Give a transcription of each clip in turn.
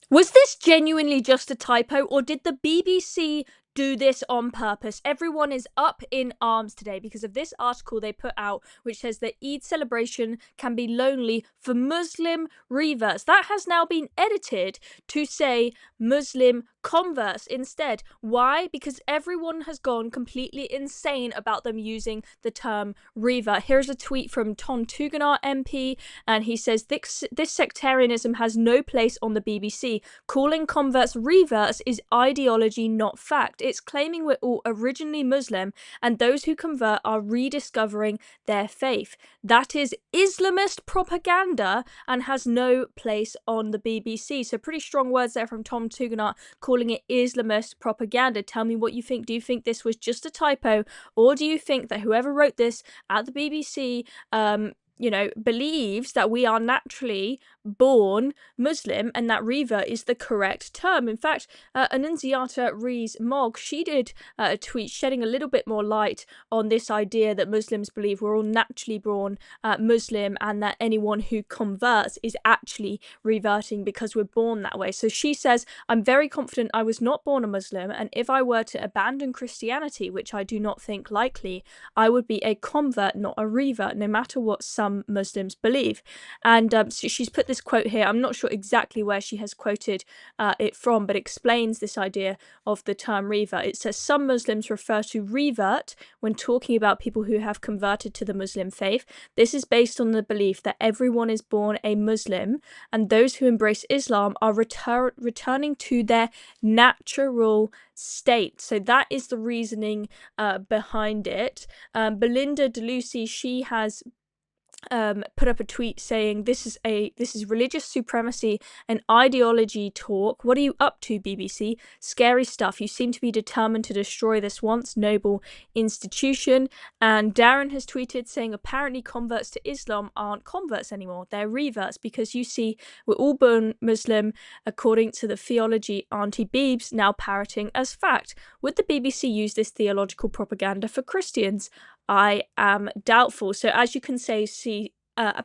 Was this genuinely just a typo, or did the BBC do this on purpose? Everyone is up in arms today because of this article they put out, which says that Eid celebration can be lonely for Muslim reverts. That has now been edited to say Muslim converts instead. Why? Because everyone has gone completely insane about them using the term revert. Here's a tweet from Tom Tugendhat MP, and he says this sectarianism has no place on the BBC. Calling converts reverts is ideology, not fact. It's claiming we're all originally Muslim and those who convert are rediscovering their faith. That is Islamist propaganda and has no place on the BBC. So pretty strong words there from Tom Tugendhat, calling it Islamist propaganda. Tell me what you think. Do you think this was just a typo, or do you think that whoever wrote this at the BBC believes that we are naturally born Muslim and that revert is the correct term? In fact, Annunziata Rees-Mogg, she did a tweet shedding a little bit more light on this idea that Muslims believe we're all naturally born Muslim and that anyone who converts is actually reverting because we're born that way. So she says, I'm very confident I was not born a Muslim, and if I were to abandon Christianity, which I do not think likely, I would be a convert, not a revert, no matter what some Muslims believe. And so she's put this quote here. I'm not sure exactly where she has quoted it from, but explains this idea of the term revert. It says some Muslims refer to revert when talking about people who have converted to the Muslim faith. This is based on the belief that everyone is born a Muslim and those who embrace Islam are returning to their natural state. So that is the reasoning behind it. Belinda DeLucy, she has put up a tweet saying this is religious supremacy and ideology talk. What are you up to, BBC? Scary stuff. You seem to be determined to destroy this once noble institution. And Darren has tweeted saying apparently converts to Islam aren't converts anymore, they're reverts, because you see we're all born Muslim according to the theology Auntie Beebs now parroting as fact. Would the BBC use this theological propaganda for Christians? I am doubtful. So as you can see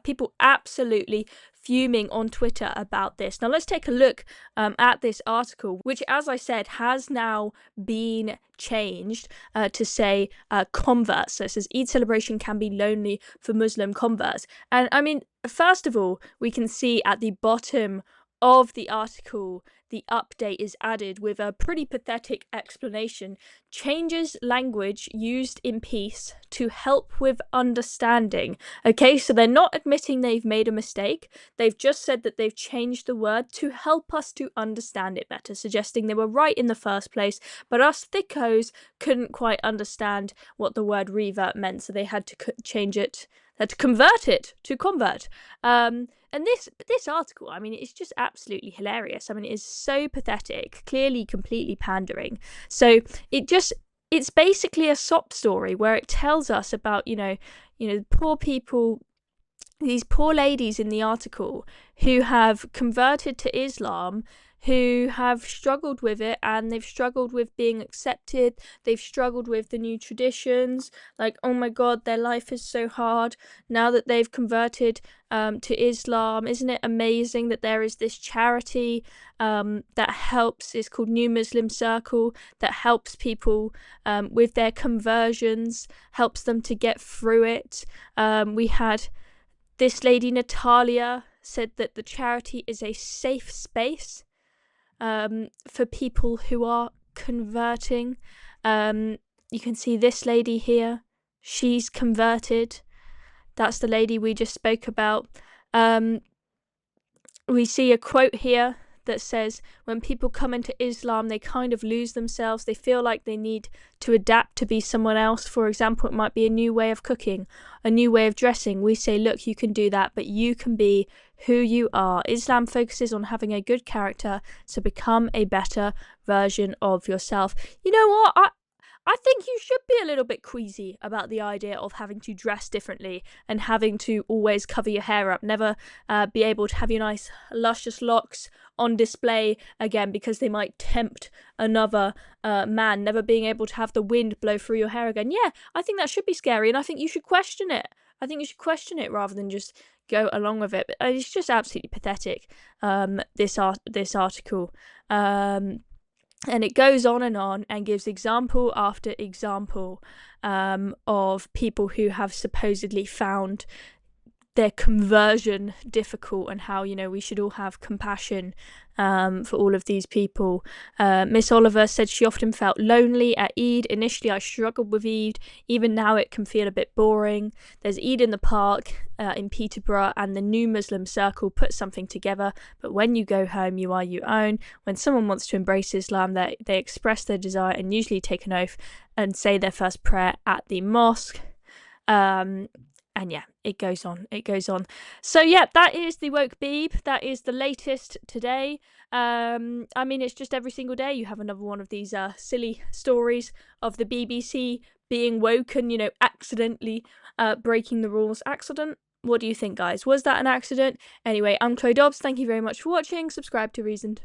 people absolutely fuming on Twitter about this. Now let's take a look at this article, which, as I said, has now been changed to say converts. So it says Eid celebration can be lonely for Muslim converts. And I mean, first of all, we can see at the bottom of the article, the update is added with a pretty pathetic explanation. Changes language used in peace to help with understanding. Okay, so they're not admitting they've made a mistake. They've just said that they've changed the word to help us to understand it better, suggesting they were right in the first place, but us thickos couldn't quite understand what the word revert meant, so they had to change it, had to convert it to convert. And this article, I mean, it's just absolutely hilarious. I mean, it is so pathetic, clearly completely pandering. So it's basically a sob story where it tells us about, poor people, these poor ladies in the article who have converted to Islam, who have struggled with it, and they've struggled with being accepted, they've struggled with the new traditions, like, oh my god, their life is so hard now that they've converted to Islam. Isn't it amazing that there is this charity that helps, it's called New Muslim Circle, that helps people with their conversions, helps them to get through it. We had this lady, Natalia, said that the charity is a safe space for people who are converting. You can see this lady here, she's converted. That's the lady we just spoke about. We see a quote here that says, when people come into Islam, they kind of lose themselves. They feel like they need to adapt to be someone else. For example, it might be a new way of cooking, a new way of dressing. We say, look, you can do that, but you can be who you are. Islam focuses on having a good character, so become a better version of yourself. You know what? I think you should be a little bit queasy about the idea of having to dress differently and having to always cover your hair up, never be able to have your nice luscious locks on display again because they might tempt another man, never being able to have the wind blow through your hair again. Yeah, I think that should be scary, and I think you should question it. I think you should question it rather than just go along with it. But it's just absolutely pathetic. This article. And it goes on and gives example after example of people who have supposedly found their conversion difficult, and how, you know, we should all have compassion for all of these people. Miss Oliver said she often felt lonely at Eid. Initially, I struggled with Eid. Even now, it can feel a bit boring. There's Eid in the Park in Peterborough, and the New Muslim Circle put something together. But when you go home, you are your own. When someone wants to embrace Islam, they express their desire and usually take an oath and say their first prayer at the mosque. And yeah, it goes on. So yeah, that is the woke beeb. That is the latest today. I mean, it's just every single day you have another one of these silly stories of the BBC being woken, you know, accidentally breaking the rules. Accident? What do you think, guys? Was that an accident? Anyway, I'm Chloe Dobbs. Thank you very much for watching. Subscribe to Reasoned.